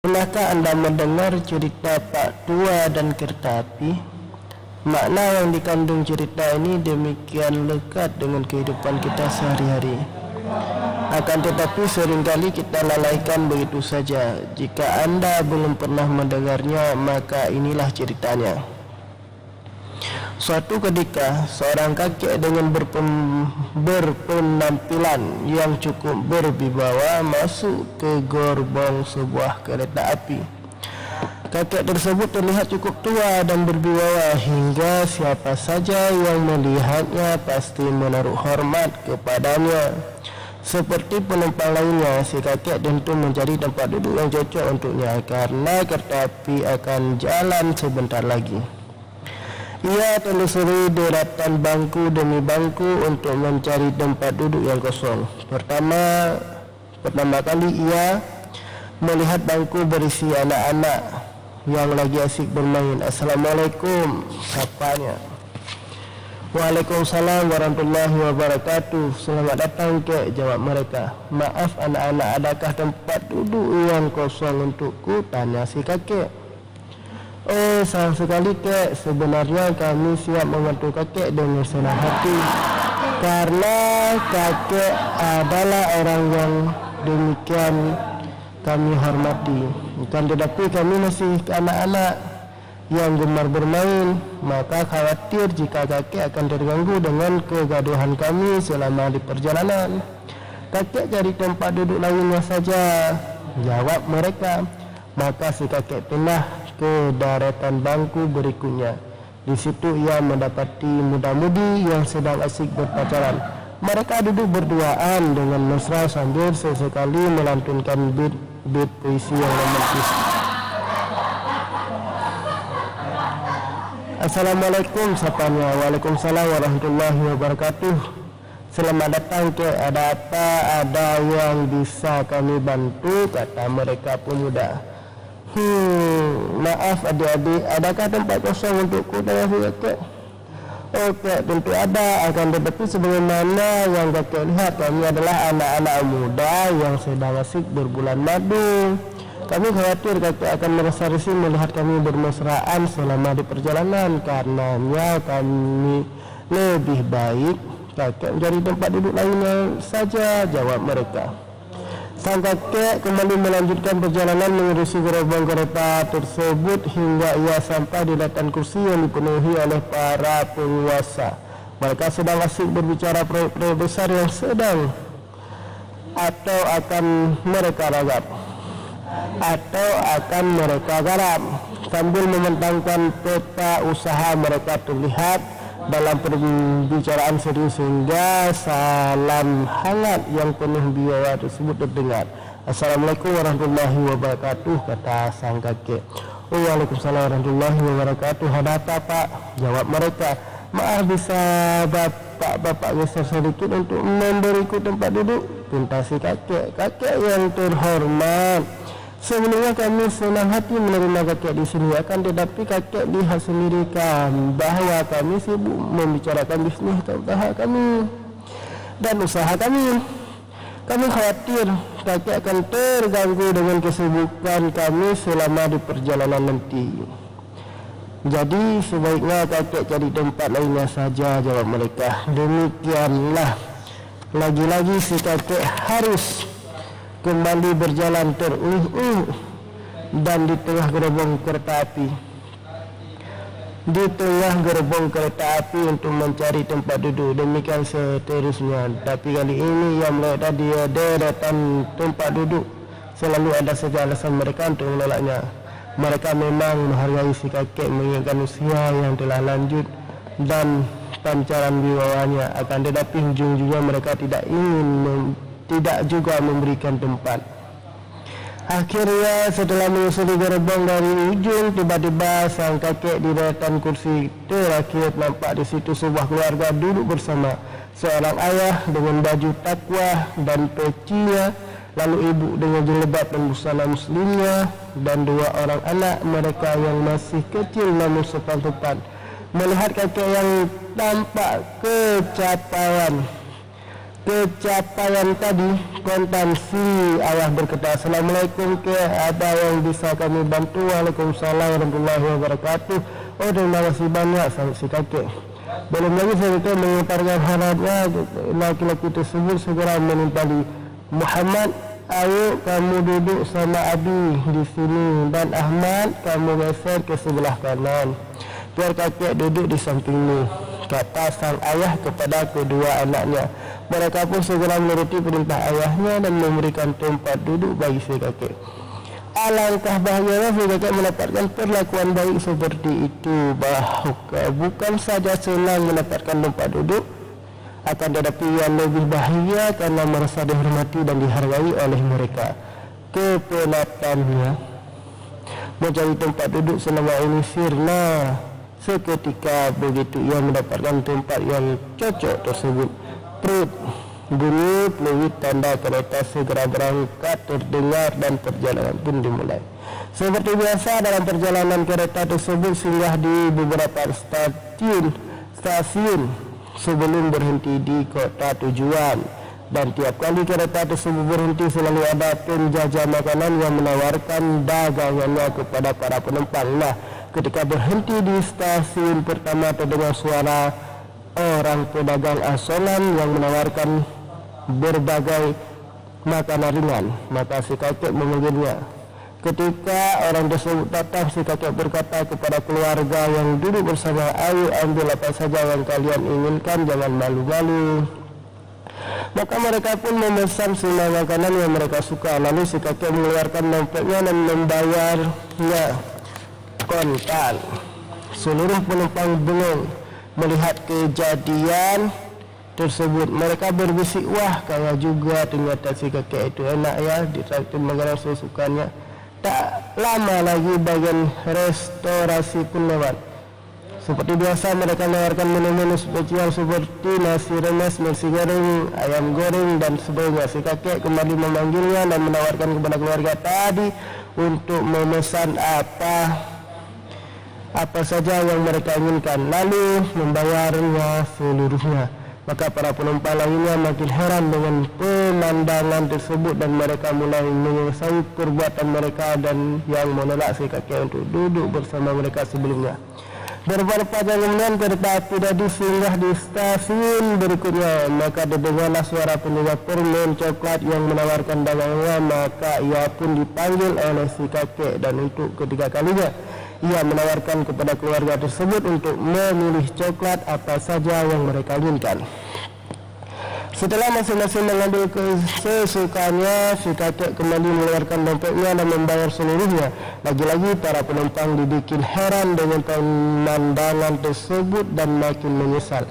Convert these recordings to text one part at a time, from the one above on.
Pernahkah Anda mendengar cerita Pak Tua dan Kereta Api? Makna yang dikandung cerita ini demikian lekat dengan kehidupan kita sehari-hari. Akan tetapi seringkali kita lalaikan begitu saja. Jika Anda belum pernah mendengarnya, maka inilah ceritanya. Suatu ketika, seorang kakek dengan berpenampilan yang cukup berwibawa masuk ke gerbong sebuah kereta api. Kakek tersebut terlihat cukup tua dan berwibawa hingga siapa saja yang melihatnya pasti menaruh hormat kepadanya. Seperti penumpang lainnya, si kakek tentu mencari tempat duduk yang cocok untuknya karena kereta api akan jalan sebentar lagi. Ia telusuri deretan bangku demi bangku untuk mencari tempat duduk yang kosong. Pertama kali ia melihat bangku berisi anak-anak yang lagi asik bermain. "Assalamualaikum," sapanya. "Waalaikumsalam warahmatullahi wabarakatuh." "Selamat datang, Kek," jawab mereka. "Maaf anak-anak, adakah tempat duduk yang kosong untukku?" tanya si kakek. "Oh, sayang sekali, Kek. Sebenarnya kami siap membantu kakek dengan senang hati, karena kakek adalah orang yang demikian kami hormati. Kan tetapi kami masih anak-anak yang gemar bermain, maka khawatir jika kakek akan terganggu dengan kegaduhan kami selama di perjalanan. Kakek cari tempat duduk lainnya saja," jawab mereka. Maka si kakek pindah ke deretan bangku berikutnya. Di situ ia mendapati muda-mudi yang sedang asik berpacaran. Mereka duduk berduaan dengan mesra sambil sesekali melantunkan beat puisi yang romantis. "Assalamualaikum," sapanya. "Waalaikumsalam warahmatullahi wabarakatuh." "Selamat datang, Kek. Ada apa? Ada yang bisa kami bantu?" kata mereka pemuda. "Maaf adik-adik, adakah tempat kosong untukku?" tanya si kakek. "Oh, Kek, tentu ada. Akan tetapi sebagaimana yang kakek lihat, kami adalah anak-anak muda yang sedang asik berbulan madu. Kami khawatir kakek akan merasa risih melihat kami bermesraan selama di perjalanan. Karenanya kami lebih baik kakek mencari tempat duduk lainnya saja," jawab mereka. Sang kakek kembali melanjutkan perjalanan mengurusi gerbong kereta tersebut hingga ia sampai di deretan kursi yang dipenuhi oleh para penguasa. Mereka sedang asik berbicara proyek-proyek besar yang sedang atau akan mereka garap. Sambil membentangkan peta usaha, mereka terlihat dalam perbicaraan serius hingga salam hangat yang penuh biaya tersebut terdengar. "Assalamualaikum warahmatullahi wabarakatuh," kata sang kakek. "Oh, waalaikumsalam warahmatullahi wabarakatuh. Ada apa, Pak?" jawab mereka. "Maaf, bisa bapak geser sedikit untuk memberiku tempat duduk?" pinta si kakek. "Kakek yang terhormat, sebelumnya kami senang hati menerima kakek di sini. Akan tetapi kakek lihat sendiri kan bahwa kami sibuk membicarakan bisnis kami dan usaha kami. Kami khawatir kakek akan terganggu dengan kesibukan kami selama di perjalanan nanti. Jadi sebaiknya kakek cari tempat lainnya saja," jawab mereka. Demikianlah, lagi-lagi si kakek harus kembali berjalan dan di tengah gerbong kereta api untuk mencari tempat duduk. Demikian seterusnya. Tapi kali ini yang melihat dia deretan tempat duduk, selalu ada saja alasan mereka untuk menolaknya. Mereka memang menghargai si kakek mengingatkan usia yang telah lanjut dan pancaran wibawanya. Akan tetapi ujung-ujungnya mereka tidak juga memberikan tempat. Akhirnya setelah menyusuri gerbong dari ujung, tiba-tiba sang kakek di deretan kursi terakhir. Nampak di situ sebuah keluarga duduk bersama. Seorang ayah dengan baju takwa dan pecinya, lalu ibu dengan jilbab dan busana muslimnya, dan dua orang anak mereka yang masih kecil namun sopan-sopan. Melihat kakek yang tampak kecapean kecapaian tadi kontan si ayah berkata, Assalamualaikum, ke ada yang bisa kami bantu? Waalaikumsalam warahmatullahi wabarakatuh. Oh, terima kasih banyak, si kakek. Belum lagi saya mengutarkan harapnya laki-laki tersebut segera menimpali Muhammad, ayo kamu duduk sama Abi di sini, dan Ahmad kamu geser ke sebelah kanan biar kakek duduk di sampingmu, kata sang ayah kepada kedua anaknya. Mereka pun segera menuruti perintah ayahnya dan memberikan tempat duduk bagi si kakek. Alangkah bahagianya si kakek mendapatkan perlakuan baik seperti itu. Bukan saja senang mendapatkan tempat duduk, akan tetapi yang lebih bahagia karena merasa dihormati dan dihargai oleh mereka. Kepenatannya mencari tempat duduk selama ini sirna. Seketika begitu ia mendapatkan tempat yang cocok tersebut, perut bunyi peluit tanda kereta segera berangkat terdengar dan perjalanan pun dimulai. Seperti biasa dalam perjalanan kereta tersebut singgah di beberapa stasiun sebelum berhenti di kota tujuan, dan tiap kali kereta tersebut berhenti selalu ada penjajah makanan yang menawarkan dagangannya kepada para penumpang. Nah, ketika berhenti di stasiun pertama terdengar suara orang pedagang asongan yang menawarkan berbagai makanan ringan, maka si kakek memanggilnya. Ketika orang tersebut datang, si kakek berkata kepada keluarga yang duduk bersama, ayo ambil apa saja yang kalian inginkan, jangan malu-malu. Maka mereka pun memesan semua makanan yang mereka suka. Lalu si kakek mengeluarkan dompetnya dan membayarnya kontan. Seluruh penumpang bengong melihat kejadian tersebut. Mereka berbisik, wah kaya juga ternyata si kakek itu, enak ya ditraktir makanan sesukannya. Tak lama lagi bagian restorasi pun lewat. Seperti biasa mereka menawarkan menu-menu spesial seperti nasi remes, nasi goreng, ayam goreng dan sebagainya. Si kakek kembali memanggilnya dan menawarkan kepada keluarga tadi untuk memesan apa saja yang mereka inginkan, lalu membayarnya seluruhnya. Maka para penumpang lainnya makin heran dengan pemandangan tersebut dan mereka mulai menyesali perbuatan mereka dan yang menolak si kakek untuk duduk bersama mereka sebelumnya. Beberapa jam kemudian kereta api tadi singgah di stasiun berikutnya, maka terdengarlah suara penjual permen coklat yang menawarkan dagangannya. Maka ia pun dipanggil oleh si kakek dan untuk ketiga kalinya ia menawarkan kepada keluarga tersebut untuk memilih coklat apa saja yang mereka inginkan. Setelah masing-masing mengambil kesukaannya, si kakek kembali mengeluarkan dompetnya dan membayar seluruhnya. Lagi-lagi para penumpang dibikin heran dengan pemandangan tersebut dan makin menyesal.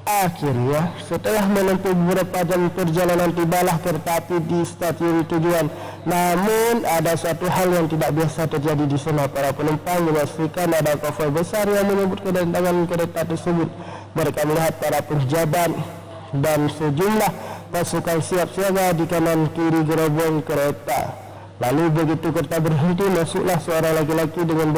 Akhirnya, setelah menempuh beberapa jam perjalanan, tibalah kereta api di stasiun tujuan. Namun, ada satu hal yang tidak biasa terjadi di sana. Para penumpang menyaksikan ada konvoi besar yang menyambut kedatangan kereta tersebut. Mereka melihat para pejabat dan sejumlah pasukan siap siaga di kanan kiri gerbong kereta. Lalu begitu kereta berhenti, masuklah seorang laki-laki dengan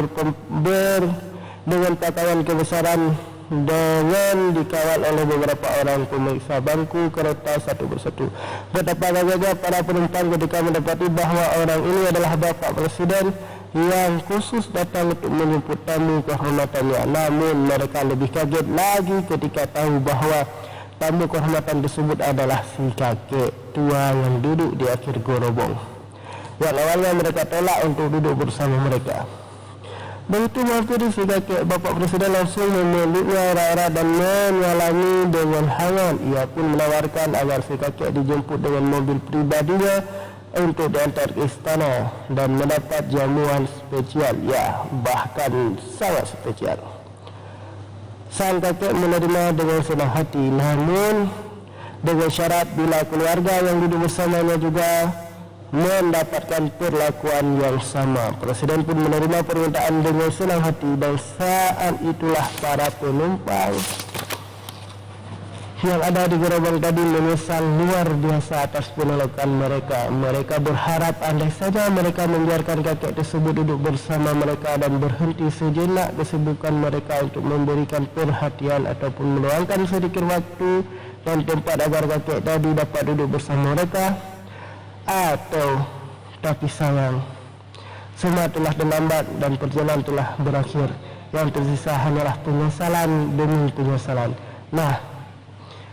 dengan pakaian kebesaran dengan dikawal oleh beberapa orang pemeriksa bangku kereta satu persatu. Betapa kagetnya para penumpang ketika mendapati bahwa orang ini adalah Bapak Presiden yang khusus datang untuk menjemput tamu kehormatannya. Namun mereka lebih kaget lagi ketika tahu bahwa tamu kehormatan tersebut adalah si kakek tua yang duduk di akhir gerobong, yang awalnya mereka tolak untuk duduk bersama mereka. Begitu mampir si kakek, Bapak Presiden langsung memeluknya erat-erat dan menyalami dengan hangat. Ia pun menawarkan agar si kakek dijemput dengan mobil pribadinya untuk diantar ke istana dan mendapat jamuan spesial, ya bahkan sangat spesial. Sang kakek menerima dengan senang hati, namun dengan syarat bila keluarga yang duduk bersamanya juga mendapatkan perlakuan yang sama. Presiden pun menerima permintaan dengan senang hati, dan saat itulah para penumpang yang ada di gerobong tadi menyesal luar biasa atas penolakan mereka. Mereka berharap andai saja mereka membiarkan kakek tersebut duduk bersama mereka dan berhenti sejenak kesibukan mereka untuk memberikan perhatian ataupun meluangkan sedikit waktu dan tempat agar kakek tadi dapat duduk bersama mereka, atau tapi sayang, semua telah terlambat dan perjalanan telah berakhir. Yang tersisa hanyalah penyesalan demi penyesalan. Nah,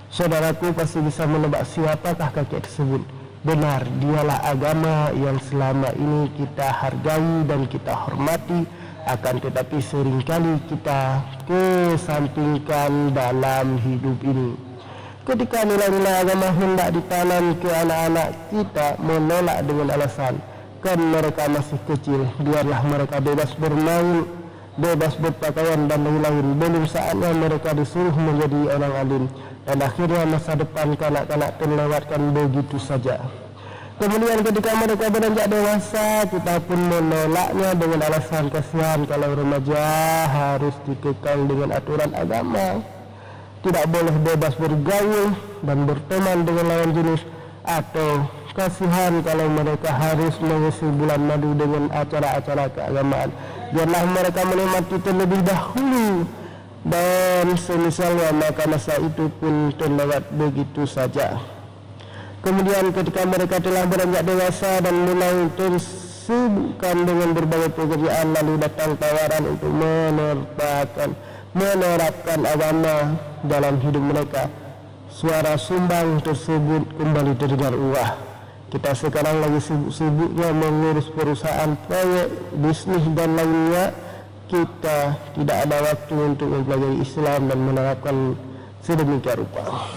saudaraku pasti bisa menebak siapakah kakek tersebut. Benar, dialah agama yang selama ini kita hargai dan kita hormati, akan tetapi seringkali kita kesampingkan dalam hidup ini. Ketika nilai-nilai agama hendak ditanam ke anak-anak kita, menolak dengan alasan kan mereka masih kecil, biarlah mereka bebas bermain, bebas berpakaian dan lain-lain. Belum saatnya mereka disuruh menjadi orang alim, dan akhirnya masa depan kanak-kanak terlewatkan begitu saja. Kemudian ketika mereka beranjak dewasa, kita pun menolaknya dengan alasan kasihan kalau remaja harus dikekang dengan aturan agama, tidak boleh bebas bergaul dan berteman dengan lawan jenis, atau kasihan kalau mereka harus mengisi bulan madu dengan acara-acara keagamaan. Biarlah mereka menikmati terlebih dahulu, dan semisalnya, maka masa itu pun terlewat begitu saja. Kemudian ketika mereka telah beranjak dewasa dan mulai tersibukkan dengan berbagai pekerjaan, lalu datang tawaran untuk menerapkan agama dalam hidup mereka. Suara sumbang tersebut kembali terdengar. Wah, kita sekarang lagi sibuk-sibuknya mengurus perusahaan, proyek, bisnis dan lainnya. Kita tidak ada waktu untuk mempelajari Islam dan menerapkan sedemikian rupa.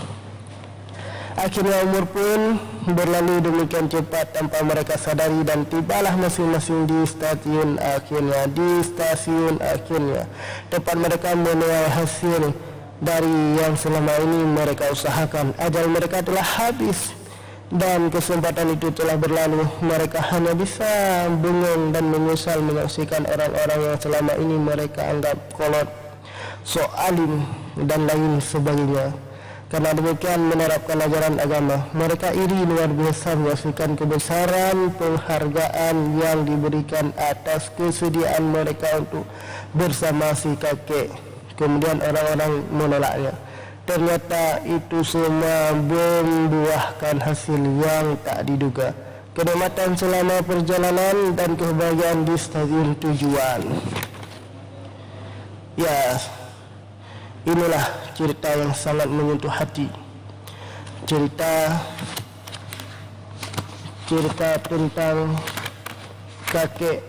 Akhirnya umur pun berlalu demikian cepat tanpa mereka sadari, dan tibalah masing-masing di stasiun akhirnya tempat mereka menuai hasil dari yang selama ini mereka usahakan. Ajal mereka telah habis dan kesempatan itu telah berlalu. Mereka hanya bisa bengong dan menyesal menyaksikan orang-orang yang selama ini mereka anggap kolot, sok alim dan lain sebagainya. Karena demikian menerapkan ajaran agama, mereka iri luar biasa menyaksikan kebesaran penghargaan yang diberikan atas kesediaan mereka untuk bersama si kakek. Kemudian orang-orang menolaknya. Ternyata itu semua membuahkan hasil yang tak diduga, kenikmatan selama perjalanan dan kebahagiaan di stasiun tujuan. Ya, inilah cerita yang sangat menyentuh hati. Cerita tentang kakek,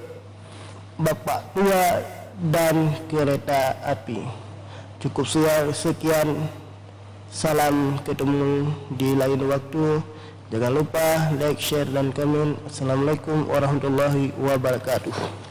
bapak tua, dan kereta api. Cukup sekian. Salam, ketemu di lain waktu. Jangan lupa like, share, dan komen. Assalamualaikum warahmatullahi wabarakatuh.